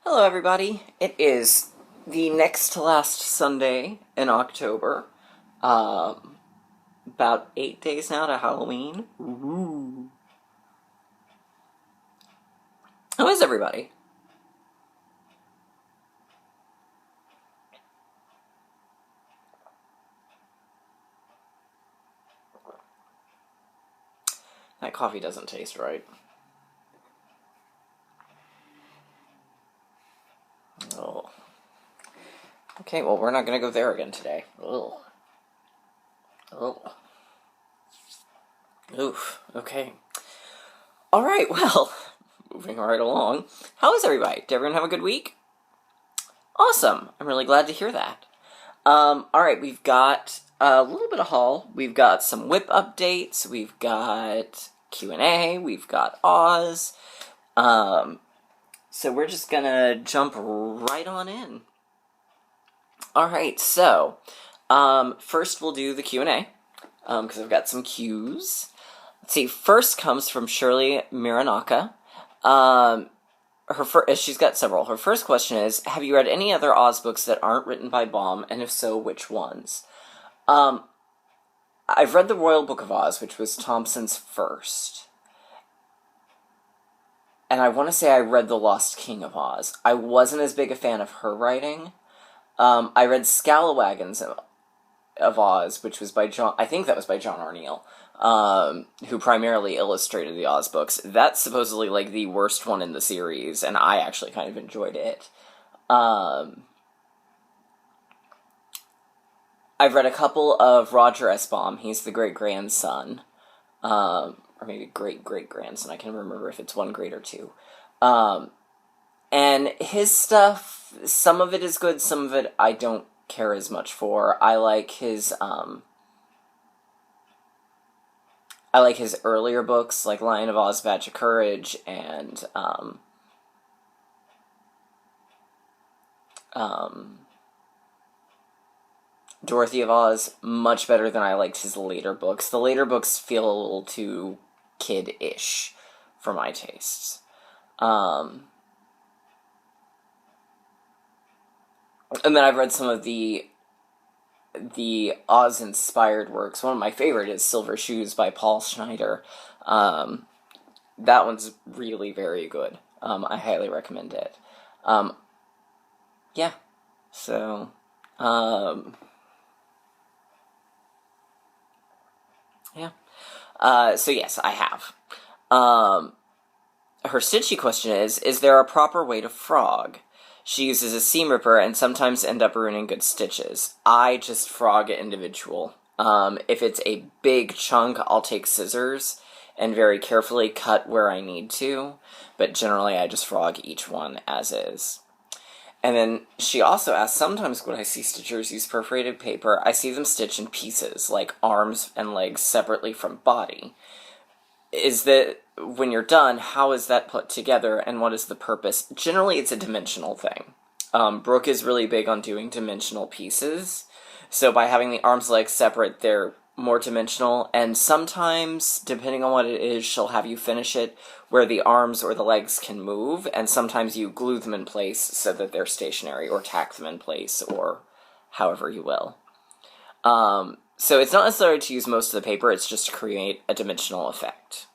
Hello, everybody. It is the next to last Sunday in October. About 8 days now to Halloween. Ooh. How is everybody? That coffee doesn't taste right. Oh. Okay, well, we're not gonna go there again today. Ugh. Oh. Oof. Okay. Alright, well, moving right along. How is everybody? Did everyone have a good week? Awesome. I'm really glad to hear that. Alright, we've got a little bit of haul. We've got some whip updates. We've got Q&A. We've got Oz. So we're just gonna jump right on in. Alright, so, first we'll do the Q&A, because I've got some cues. Let's see, first comes from Shirley Miranaka. She's got several. Her first question is, have you read any other Oz books that aren't written by Baum, and if so, which ones? I've read The Royal Book of Oz, which was Thompson's first. And I want to say I read The Lost King of Oz. I wasn't as big a fan of her writing. I read Scalawagons of Oz, which was by John... I think that was by John Arneal, who primarily illustrated the Oz books. That's supposedly, like, the worst one in the series, and I actually kind of enjoyed it. I've read a couple of Roger S. Baum. He's the great-grandson. Or maybe great-great-grandson. I can't remember if it's one great or two. And his stuff, some of it is good, some of it I don't care as much for. I like his earlier books, like Lion of Oz, Badge of Courage, and, Dorothy of Oz, much better than I liked his later books. The later books feel a little too kid-ish for my tastes. And then I've read some of the Oz-inspired works. One of my favorite is Silver Shoes by Paul Schneider. That one's really very good. I highly recommend it. Yeah. So, yeah. So yes, I have. Her stitchy question is there a proper way to frog? She uses a seam ripper and sometimes end up ruining good stitches. I just frog individual. If it's a big chunk, I'll take scissors and very carefully cut where I need to, but generally I just frog each one as is. And then she also asks, sometimes when I see stitchers use perforated paper, I see them stitch in pieces, like arms and legs separately from body. Is that, when you're done, how is that put together, and what is the purpose? Generally, it's a dimensional thing. Brooke is really big on doing dimensional pieces, so by having the arms and legs separate, they're more dimensional, and sometimes, depending on what it is, she'll have you finish it where the arms or the legs can move, and sometimes you glue them in place so that they're stationary, or tack them in place, or however you will. So it's not necessary to use most of the paper, it's just to create a dimensional effect.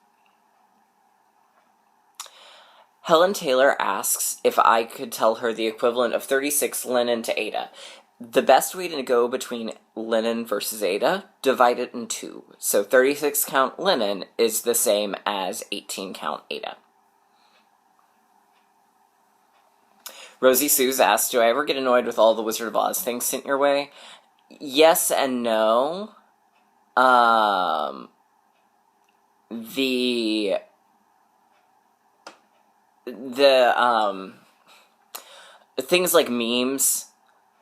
Helen Taylor asks if I could tell her the equivalent of 36 linen to Ada. The best way to go between linen versus Ada, divide it in two. So 36 count linen is the same as 18 count Ada. Rosie Suze asks, do I ever get annoyed with all the Wizard of Oz things sent your way? Yes and no. Things like memes,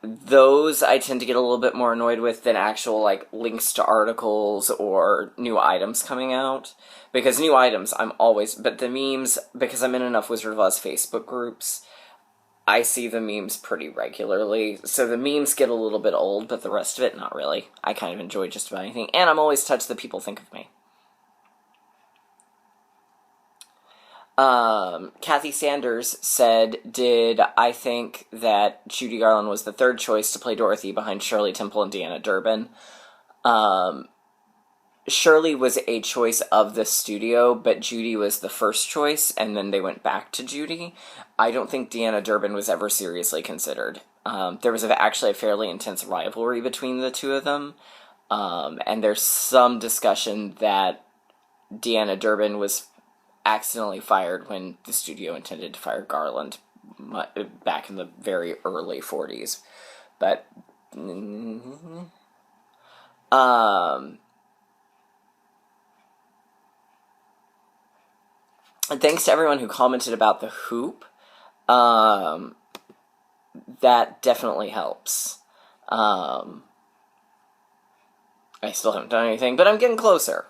those I tend to get a little bit more annoyed with than actual, like, links to articles or new items coming out. Because new items, but the memes, because I'm in enough Wizard of Oz Facebook groups, I see the memes pretty regularly. So the memes get a little bit old, but the rest of it, not really. I kind of enjoy just about anything, and I'm always touched that people think of me. Kathy Sanders said, did I think that Judy Garland was the third choice to play Dorothy behind Shirley Temple and Deanna Durbin? Shirley was a choice of the studio, but Judy was the first choice, and then they went back to Judy. I don't think Deanna Durbin was ever seriously considered. There was actually a fairly intense rivalry between the two of them, and there's some discussion that Deanna Durbin was accidentally fired when the studio intended to fire Garland back in the very early 40s. But, and thanks to everyone who commented about the hoop. That definitely helps. I still haven't done anything, but I'm getting closer.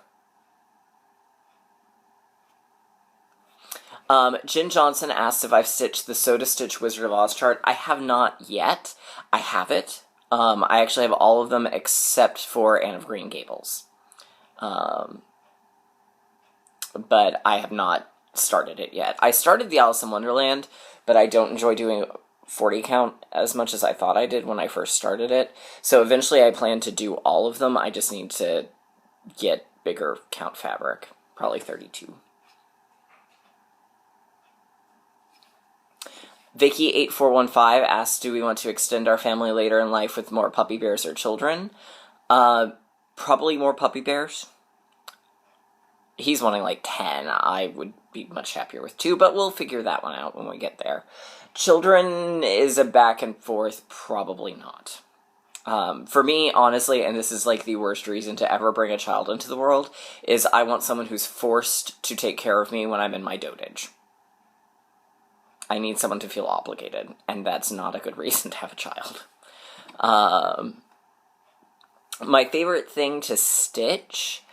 Jen Johnson asked if I've stitched the Soda Stitch Wizard of Oz chart. I have not yet. I have it. I actually have all of them except for Anne of Green Gables. But I have not started it yet. I started the Alice in Wonderland, but I don't enjoy doing 40 count as much as I thought I did when I first started it. So eventually I plan to do all of them. I just need to get bigger count fabric. Probably 32. Vicky8415 asks, do we want to extend our family later in life with more puppy bears or children? Probably more puppy bears. He's wanting like 10. I would be much happier with 2, but we'll figure that one out when we get there. Children is a back and forth, probably not. For me, honestly, and this is like the worst reason to ever bring a child into the world, is I want someone who's forced to take care of me when I'm in my dotage. I need someone to feel obligated, and that's not a good reason to have a child. My favorite thing to stitch,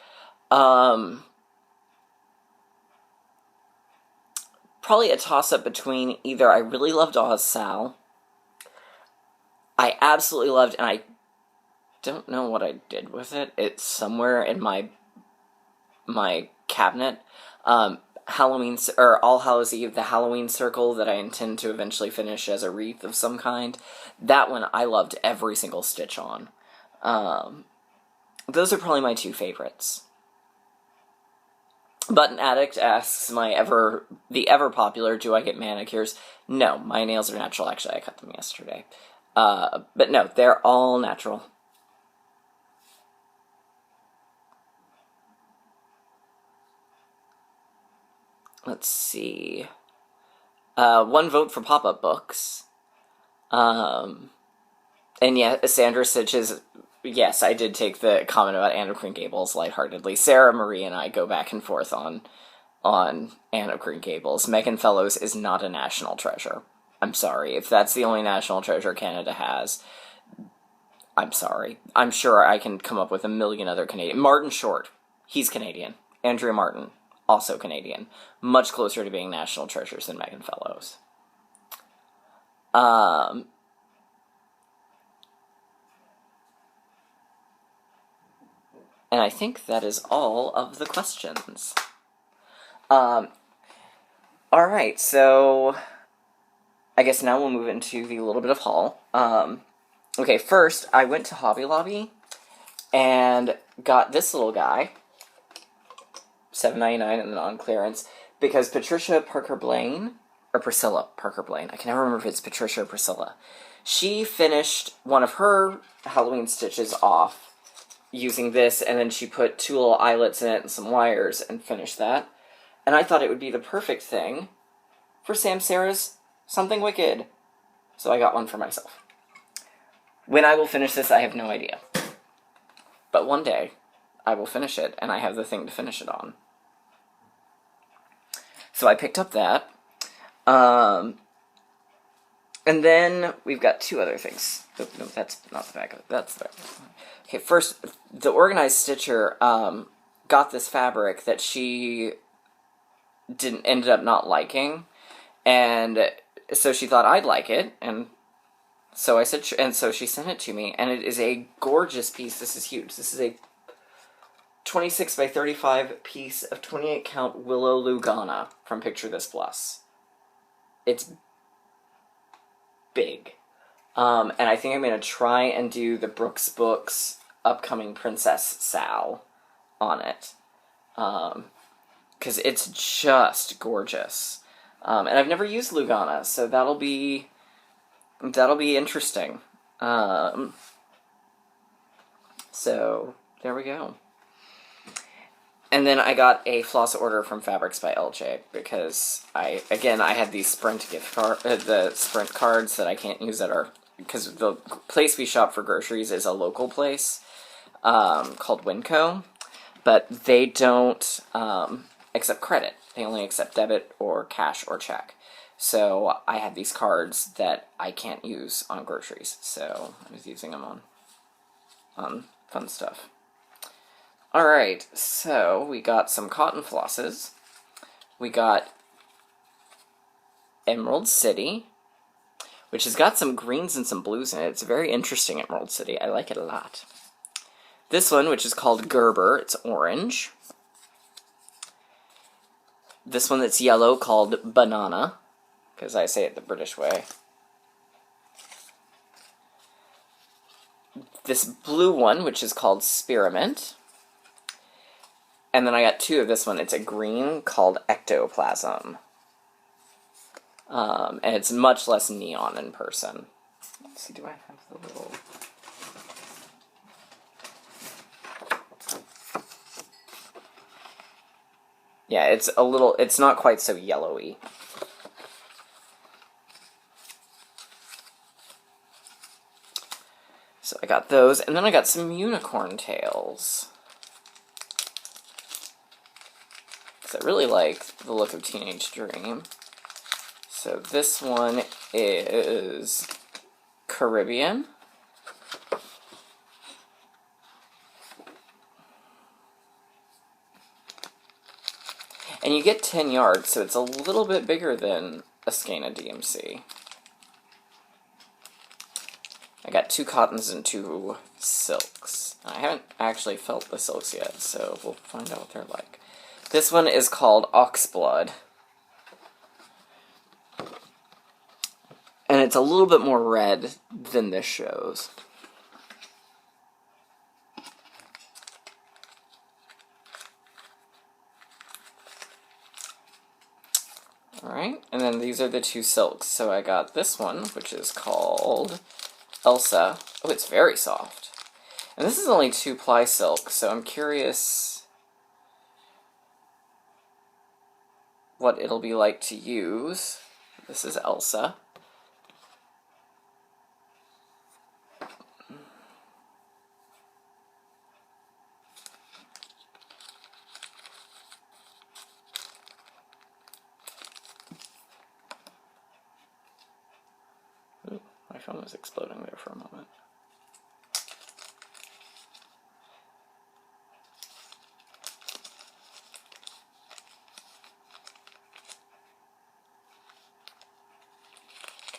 probably a toss-up between either I really loved Oz Sal, I absolutely loved, and I don't know what I did with it, it's somewhere in my cabinet, Halloween, or All Hallows Eve, the Halloween circle that I intend to eventually finish as a wreath of some kind. That one I loved every single stitch on. Those are probably my 2 favorites. Button Addict asks the ever popular, do I get manicures? No, my nails are natural. Actually, I cut them yesterday. But no, they're all natural. Let's see. 1 vote for pop-up books. And yeah, Sandra stitches. Yes, I did take the comment about Anne of Green Gables lightheartedly. Sarah Marie and I go back and forth on Anne of Green Gables. Megan Fellows is not a national treasure. I'm sorry. If that's the only national treasure Canada has, I'm sorry. I'm sure I can come up with a million other Canadian. Martin Short. He's Canadian. Andrea Martin. Also Canadian. Much closer to being national treasures than Megan Fellows. And I think that is all of the questions. Alright, so I guess now we'll move into the little bit of haul. Okay, first, I went to Hobby Lobby and got this little guy, $7.99 and then on clearance, because Patricia Parker Blaine, or Priscilla Parker Blaine, I can never remember if it's Patricia or Priscilla, she finished one of her Halloween stitches off using this, and then she put 2 little eyelets in it and some wires and finished that. And I thought it would be the perfect thing for Samsara's Something Wicked. So I got one for myself. When I will finish this, I have no idea. But one day, I will finish it, and I have the thing to finish it on. So I picked up that. And then we've got 2 other things. No, that's not the back of it. That's the back. Okay, first, the Organized Stitcher got this fabric that she ended up not liking, and so she thought I'd like it, and so I said, and so she sent it to me, and it is a gorgeous piece. This is huge. This is a 26 by 35 piece of 28 count Willow Lugana from Picture This Plus. It's big. And I think I'm going to try and do the Brooks Books upcoming Princess Sal on it. Because it's just gorgeous. And I've never used Lugana, so that'll be interesting. So, there we go. And then I got a floss order from Fabrics by LJ, because I had these Sprint the Sprint cards that I can't use that are, because the place we shop for groceries is a local place, called Winco, but they don't, accept credit. They only accept debit or cash or check. So I had these cards that I can't use on groceries, so I was using them on fun stuff. Alright, so we got some cotton flosses. We got Emerald City, which has got some greens and some blues in it. It's a very interesting Emerald City. I like it a lot. This one, which is called Gerber, it's orange. This one that's yellow, called Banana, because I say it the British way. This blue one, which is called Spearmint. And then I got two of this one. It's a green called Ectoplasm. And it's much less neon in person. Let's see, do I have the little... Yeah, it's not quite so yellowy. So I got those, and then I got some unicorn tails. I really like the look of Teenage Dream. So this one is Caribbean. And you get 10 yards, so it's a little bit bigger than a Skeina DMC. I got 2 cottons and 2 silks. I haven't actually felt the silks yet, so we'll find out what they're like. This one is called Oxblood. And it's a little bit more red than this shows. Alright, and then these are the 2 silks. So I got this one, which is called Elsa. Oh, it's very soft. And this is only 2-ply silk, so I'm curious what it'll be like to use. This is Elsa. Ooh, my phone was exploding there for a moment.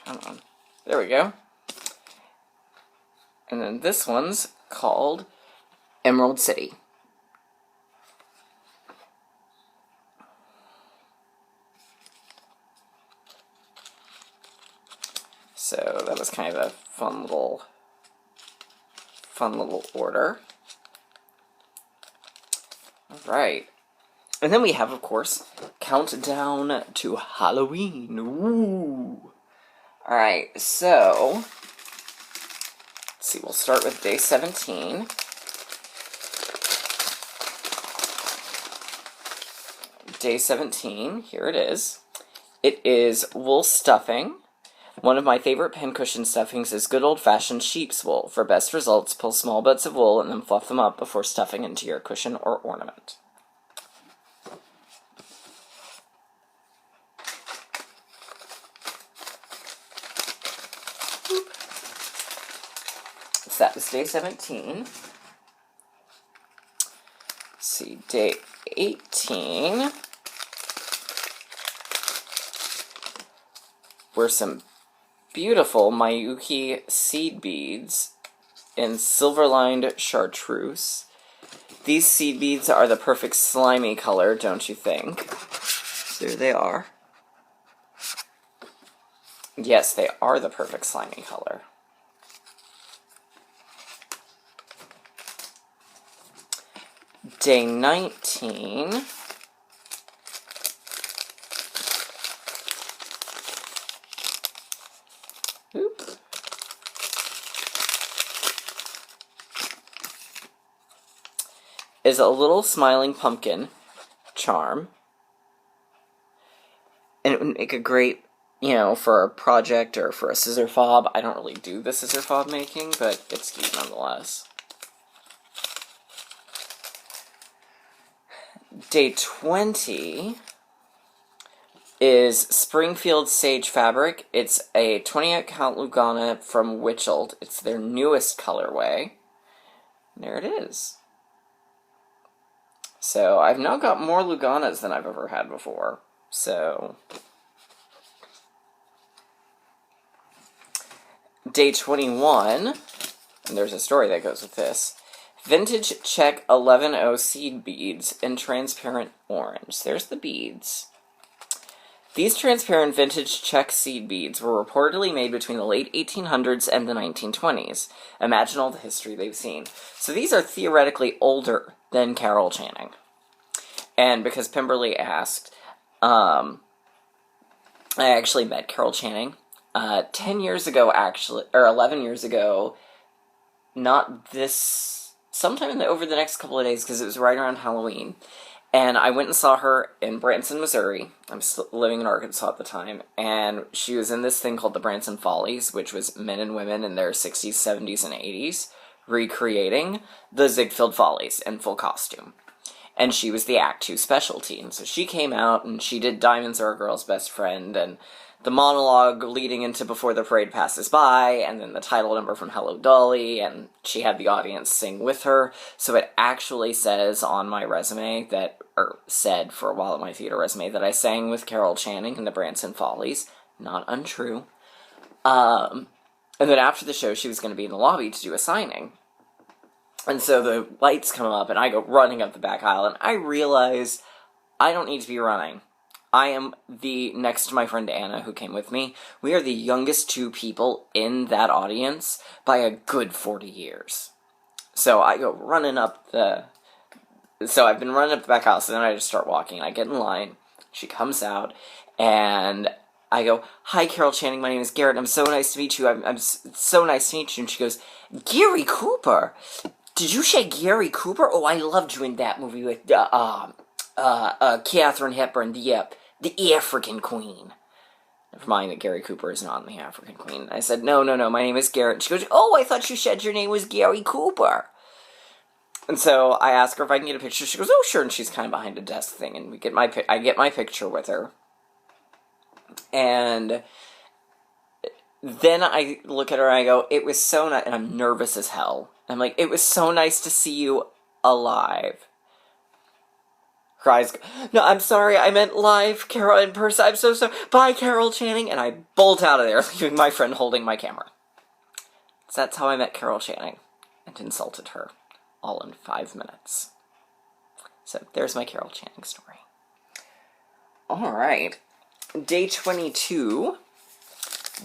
Come on. There we go. And then this one's called Emerald City. So that was kind of a fun little order. Alright. And then we have, of course, Countdown to Halloween. Ooh. Alright, so, let's see, we'll start with day 17. Day 17, here it is. It is wool stuffing. One of my favorite pincushion stuffings is good old-fashioned sheep's wool. For best results, pull small bits of wool and then fluff them up before stuffing into your cushion or ornament. So that was day 17. Let's see, day 18 were some beautiful Miyuki seed beads in silver-lined chartreuse. These seed beads are the perfect slimy color, don't you think? There they are. Yes, they are the perfect slimy color. Day 19. Oops. Is a little smiling pumpkin charm. And it would make a great, for a project or for a scissor fob. I don't really do the scissor fob making, but it's cute nonetheless. Day 20 is Springfield Sage Fabric. It's a 28 count Lugana from Witchelled. It's their newest colorway. There it is. So I've now got more Luganas than I've ever had before. So Day 21, and there's a story that goes with this. Vintage Check 11O seed beads in transparent orange. There's the beads. These transparent vintage Czech seed beads were reportedly made between the late 1800s and the 1920s. Imagine all the history they've seen. So these are theoretically older than Carol Channing. And because Pemberley asked, I actually met Carol Channing 10 years ago, actually, or 11 years ago, not this, sometime over the next couple of days, because it was right around Halloween. And I went and saw her in Branson, Missouri. I'm still living in Arkansas at the time. And she was in this thing called the Branson Follies, which was men and women in their 60s, 70s, and 80s recreating the Ziegfeld Follies in full costume. And she was the Act 2 specialty. And so she came out and she did Diamonds Are a Girl's Best Friend and the monologue leading into Before the Parade Passes By, and then the title number from Hello Dolly, and she had the audience sing with her. So it actually says on my resume that, or said for a while at my theater resume, that I sang with Carol Channing in the Branson Follies. Not untrue. And then after the show, she was going to be in the lobby to do a signing. And so the lights come up, and I go running up the back aisle, and I realize I don't need to be running. I am next to my friend Anna, who came with me, we are the youngest two people in that audience by a good 40 years. So I go running up so I've been running up the back house, and then I just start walking. I get in line, she comes out, and I go, "Hi, Carol Channing, my name is Garrett, I'm so nice to meet you, it's so nice to meet you." And she goes, "Gary Cooper? Did you say Gary Cooper? Oh, I loved you in that movie with, Katharine Hepburn, the African Queen." Never mind that Gary Cooper is not in the African Queen. I said, no, my name is Garrett. And she goes, "Oh, I thought you said your name was Gary Cooper." And so I ask her if I can get a picture. She goes, "Oh, sure." And she's kind of behind a desk thing. And I get my picture with her. And then I look at her and I go, "It was so nice." And I'm nervous as hell. I'm like, "It was so nice to see you alive." Her eyes go, "No, I'm sorry, I meant live, Carol, in person. I'm so sorry. Bye, Carol Channing." And I bolt out of there, leaving my friend holding my camera. So that's how I met Carol Channing and insulted her, all in 5 minutes. So there's my Carol Channing story. Alright. Day 22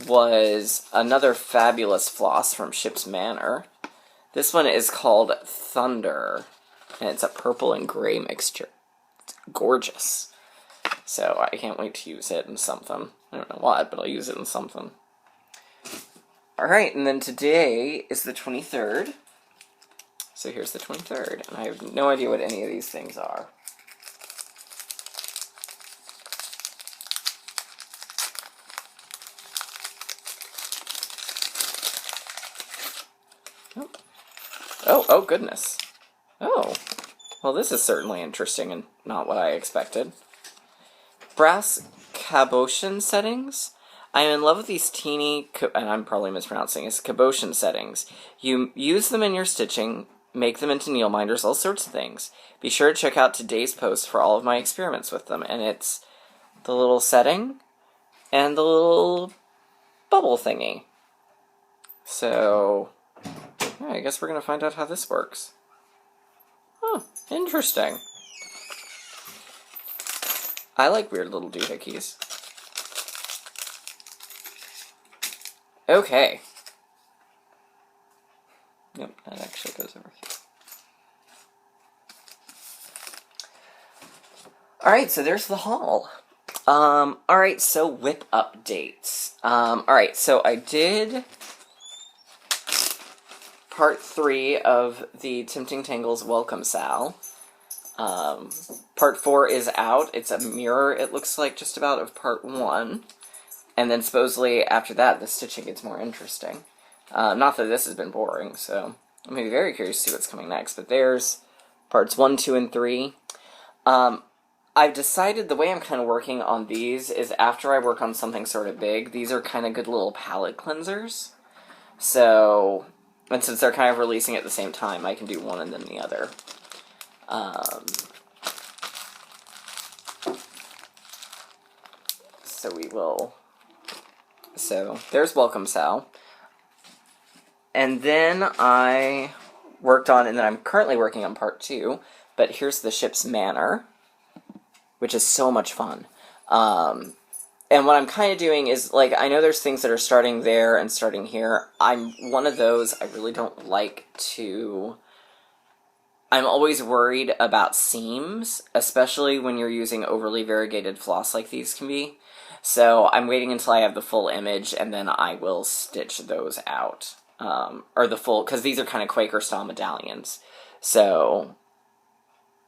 was another fabulous floss from Ship's Manor. This one is called Thunder, and it's a purple and gray mixture. Gorgeous. So I can't wait to use it in something. I don't know what, but I'll use it in something. Alright, and then today is the 23rd. So here's the 23rd, and I have no idea what any of these things are. Oh, goodness. Oh. Well, this is certainly interesting and not what I expected. Brass cabochon settings. I am in love with these teeny, and I'm probably mispronouncing this, cabochon settings. You use them in your stitching, make them into needle minders, all sorts of things. Be sure to check out today's post for all of my experiments with them. And it's the little setting and the little bubble thingy. So, yeah, I guess we're going to find out how this works. Huh, interesting. I like weird little doohickeys. Okay. Yep, that actually goes over here. Alright, so there's the haul. Alright, so whip updates. Alright, so I did part 3 of the Tempting Tangles Welcome Sal. Part 4 is out. It's a mirror, it looks like, just about, of part 1. And then supposedly after that, the stitching gets more interesting. Not that this has been boring, so I'm going to be very curious to see what's coming next. But there's parts 1, 2, and 3. I've decided the way I'm kind of working on these is after I work on something sort of big, these are kind of good little palette cleansers. So, and since they're kind of releasing at the same time, I can do one and then the other. So we will... So, there's Welcome Sal. And then I worked on, and then I'm currently working on part 2, but here's the ship's Manor, which is so much fun. And what I'm kind of doing is, like, I know there's things that are starting there and starting here. I'm one of those, I really don't like to... I'm always worried about seams, especially when you're using overly variegated floss like these can be. So I'm waiting until I have the full image, and then I will stitch those out. Or the full, because these are kind of Quaker-style medallions. So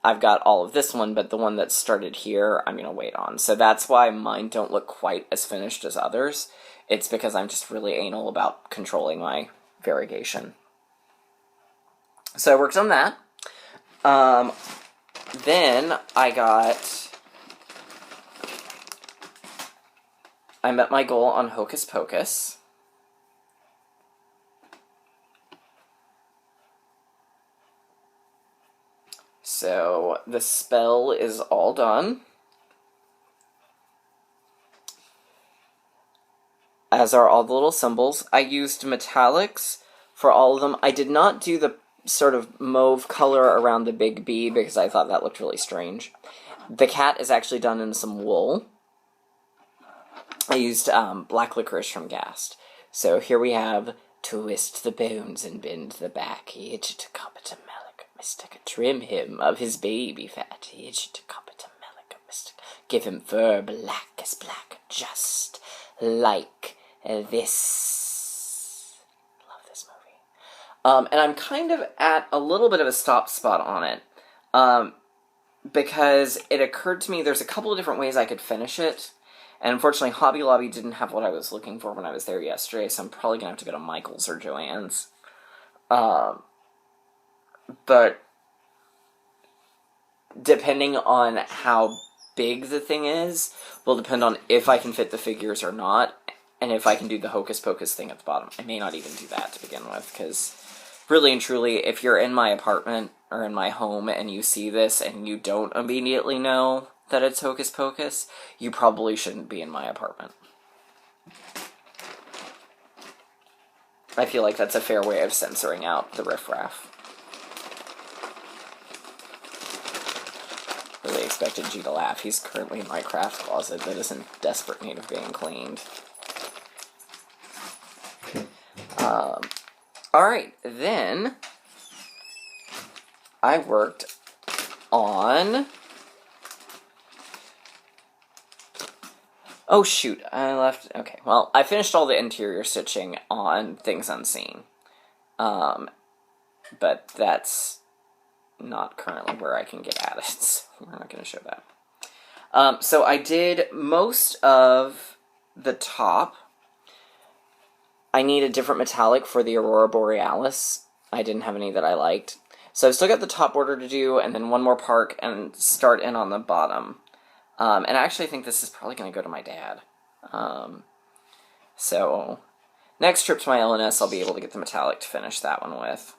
I've got all of this one, but the one that started here, I'm going to wait on. So that's why mine don't look quite as finished as others. It's because I'm just really anal about controlling my variegation. So I worked on that. Then I met my goal on Hocus Pocus. So the spell is all done. As are all the little symbols. I used metallics for all of them. I did not do the sort of mauve color around the big B because I thought that looked really strange. The cat is actually done in some wool. I used black licorice from Gast. So here we have twist the bones and bend the back, each to copper melic, mystic, trim him of his baby fat, each to copper melic, mystic, give him fur black as black, just like this. And I'm kind of at a little bit of a stop spot on it, because it occurred to me there's a couple of different ways I could finish it, and unfortunately Hobby Lobby didn't have what I was looking for when I was there yesterday, so I'm probably going to have to go to Michael's or Joann's. But depending on how big the thing is, will depend on if I can fit the figures or not, and if I can do the Hocus Pocus thing at the bottom. I may not even do that to begin with, because really and truly, if you're in my apartment or in my home and you see this and you don't immediately know that it's Hocus Pocus, you probably shouldn't be in my apartment. I feel like that's a fair way of censoring out the riffraff. Really expected G to laugh. He's currently in my craft closet that is in desperate need of being cleaned. Alright, then I worked on... Oh shoot, I left... Okay, well, I finished all the interior stitching on Things Unseen. But that's not currently where I can get at it, so we're not going to show that. So I did most of the top. I need a different metallic for the Aurora Borealis. I didn't have any that I liked. So I've still got the top border to do, and then one more park, and start in on the bottom. And I actually think this is probably going to go to my dad. So next trip to my LNS, I'll be able to get the metallic to finish that one with.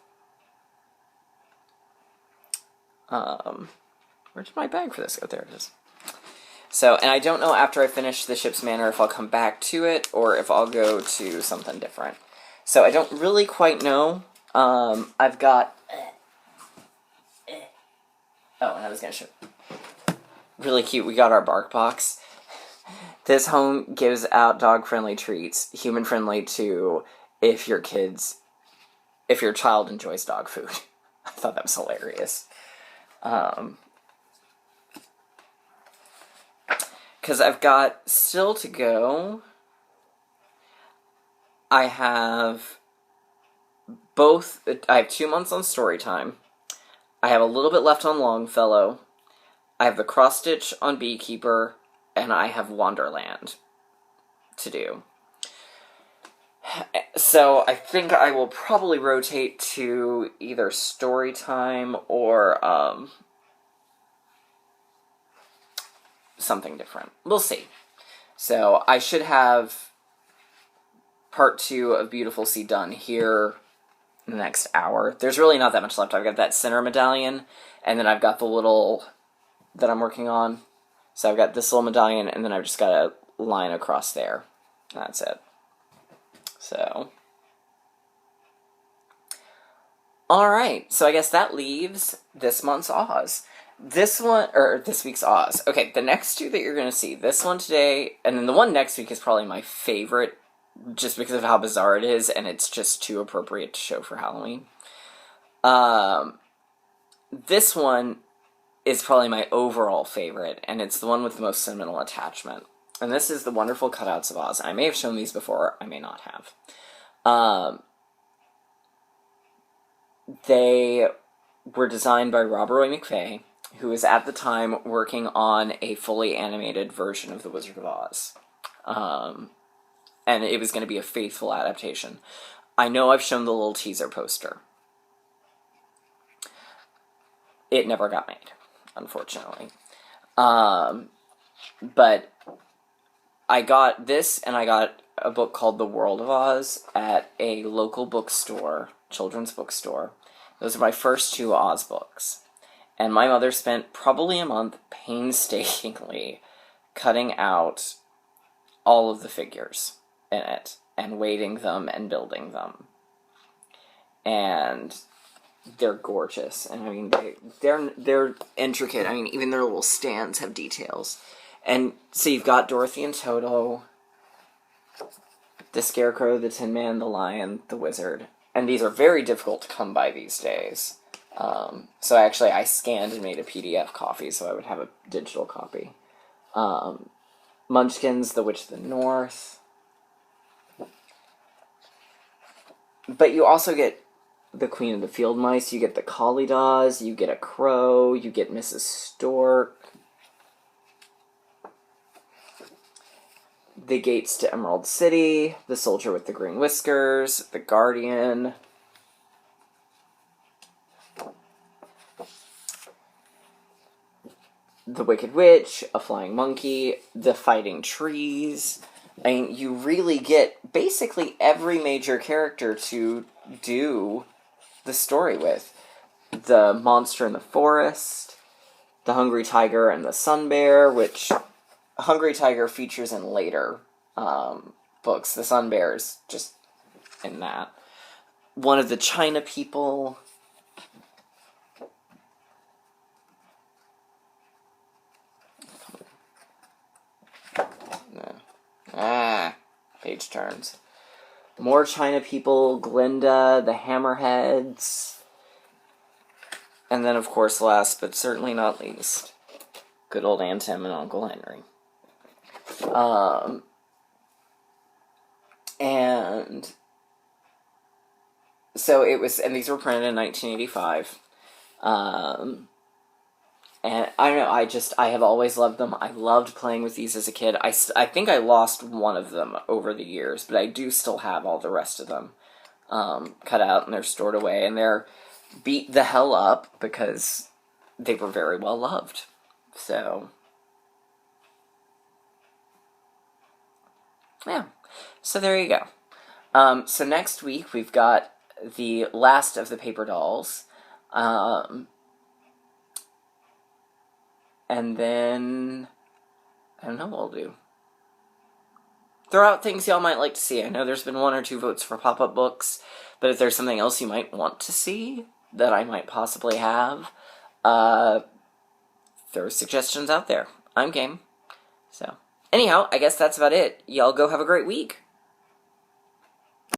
Where did my bag for this go? There it is. So, and I don't know after I finish the ship's Manor if I'll come back to it, or if I'll go to something different. So I don't really quite know. I've got Oh, and I was gonna show. Really cute. We got our bark box. This home gives out dog-friendly treats, human-friendly too, if your child enjoys dog food. I thought that was hilarious. Because I've got still to go. I have 2 months on Storytime. I have a little bit left on Longfellow. I have the cross-stitch on Beekeeper, and I have Wonderland to do. So I think I will probably rotate to either Storytime or something different. We'll see. So I should have part 2 of Beautiful Sea done here in the next hour. There's really not that much left. I've got that center medallion, and then I've got the little that I'm working on. So I've got this little medallion, and then I've just got a line across there. That's it. So, alright, so I guess that leaves this month's Oz. This week's Oz. Okay, the next 2 that you're going to see, this one today, and then the one next week is probably my favorite, just because of how bizarre it is, and it's just too appropriate to show for Halloween. This one is probably my overall favorite, and it's the one with the most sentimental attachment. And this is the Wonderful Cutouts of Oz. I may have shown these before, I may not have. They were designed by Robert Roy McFay, who was at the time working on a fully animated version of The Wizard of Oz. And it was going to be a faithful adaptation. I know I've shown the little teaser poster. It never got made, unfortunately. But I got this, and I got a book called The World of Oz at a local bookstore, children's bookstore. Those are my first 2 Oz books. And my mother spent probably a month painstakingly cutting out all of the figures in it, and weighting them and building them. And they're gorgeous. And I mean, they're intricate. I mean, even their little stands have details. And so you've got Dorothy and Toto, the Scarecrow, the Tin Man, the Lion, the Wizard. And these are very difficult to come by these days. So I scanned and made a PDF copy so I would have a digital copy. Munchkins, the Witch of the North. But you also get the Queen of the Field Mice, you get the Kalidas, you get a crow, you get Mrs. Stork. The Gates to Emerald City, the Soldier with the Green Whiskers, the Guardian. The Wicked Witch, a Flying Monkey, the Fighting Trees. I mean, you really get basically every major character to do the story with. The Monster in the Forest, the Hungry Tiger and the Sun Bear, which Hungry Tiger features in later books. The Sun Bear is just in that. One of the China People. Page turns. More China People, Glinda, the Hammerheads, and then, of course, last but certainly not least, good old Aunt Em and Uncle Henry. And so it was, and these were printed in 1985. And I don't know, I have always loved them. I loved playing with these as a kid. I think I lost one of them over the years, but I do still have all the rest of them cut out, and they're stored away, and they're beat the hell up because they were very well loved. So, yeah. So there you go. So next week we've got the last of the paper dolls. And then, I don't know what we'll do. Throw out things y'all might like to see. I know there's been 1 or 2 votes for pop-up books, but if there's something else you might want to see that I might possibly have, throw suggestions out there. I'm game. So, anyhow, I guess that's about it. Y'all go have a great week.